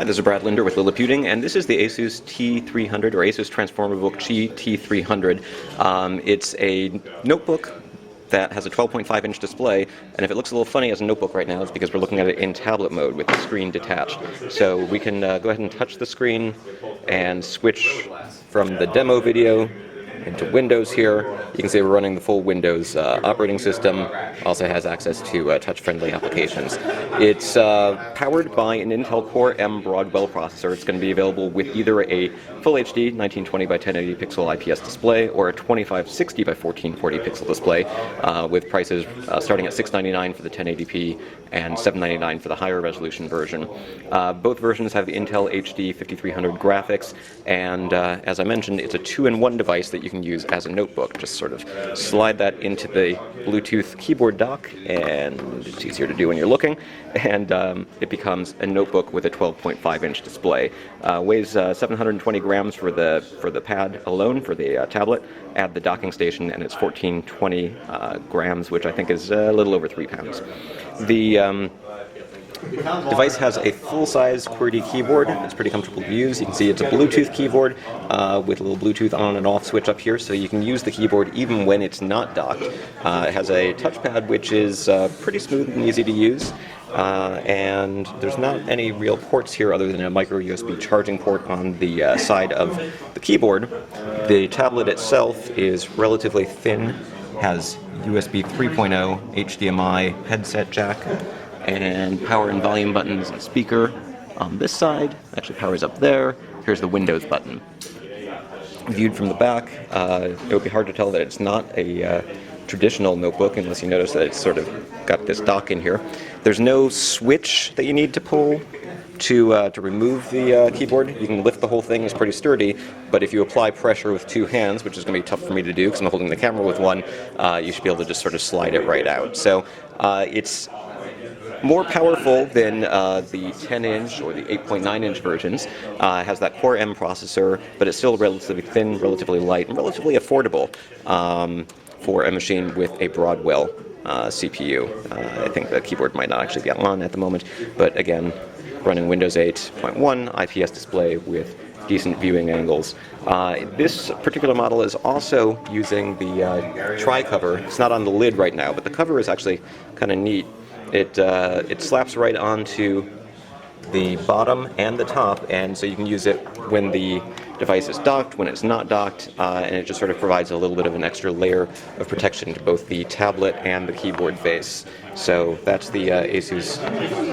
Hi, this is Brad Linder with Liliputing, and this is the Asus T300, or Asus Transformable Qi T300. It's a notebook that has a 12.5-inch display, and if it looks a little funny as a notebook right now, it's because we're looking at it in tablet mode with the screen detached. So we can go ahead and touch the screen and switch from the demo video into Windows here. You can see we're running the full Windows operating system. Also has access to touch-friendly applications. It's powered by an Intel Core M Broadwell processor. It's going to be available with either a Full HD 1920 by 1080 pixel IPS display or a 2560 by 1440 pixel display, with prices starting at $699 for the 1080p and $799 for the higher resolution version. Both versions have the Intel HD 5300 graphics, and as I mentioned, it's a 2-in-1 device that you can use as a notebook. Just sort of slide that into the Bluetooth keyboard dock, and it's easier to do when you're looking, and it becomes a notebook with a 12.5-inch display. Weighs 720 grams for the pad alone for the tablet. Add the docking station, and it's 1420 grams, which I think is a little over 3 pounds. The device has a full-size QWERTY keyboard. It's pretty comfortable to use. You can see it's a Bluetooth keyboard with a little Bluetooth on and off switch up here, so you can use the keyboard even when it's not docked. It has a touchpad which is pretty smooth and easy to use, and there's not any real ports here other than a micro USB charging port on the side of the keyboard. The tablet itself is relatively thin, has USB 3.0, HDMI headset jack, and power and volume buttons and speaker on this side. Actually powers up there. Here's the Windows button. Viewed from the back, it would be hard to tell that it's not a traditional notebook unless you notice that it's sort of got this dock in here. There's no switch that you need to pull to remove the keyboard. You can lift the whole thing. It's pretty sturdy, but if you apply pressure with 2 hands, which is going to be tough for me to do because I'm holding the camera with one, you should be able to just sort of slide it right out. So it's more powerful than the 10-inch or the 8.9-inch versions. It has that Core M processor, but it's still relatively thin, relatively light, and relatively affordable for a machine with a Broadwell CPU. I think the keyboard might not actually be on at the moment, but again, running Windows 8.1 IPS display with decent viewing angles. This particular model is also using the tri-cover. It's not on the lid right now, but the cover is actually kind of neat. It slaps right onto the bottom and the top, and so you can use it when the device is docked, when it's not docked, and it just sort of provides a little bit of an extra layer of protection to both the tablet and the keyboard face. So that's the Asus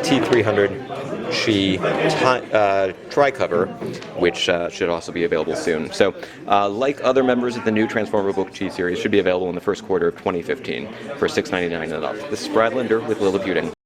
T300 Qi tri-cover, which should also be available soon. So like other members of the new Transformable Qi series, should be available in the first quarter of 2015 for $699 and up. This is Brad Linder with Liliputing.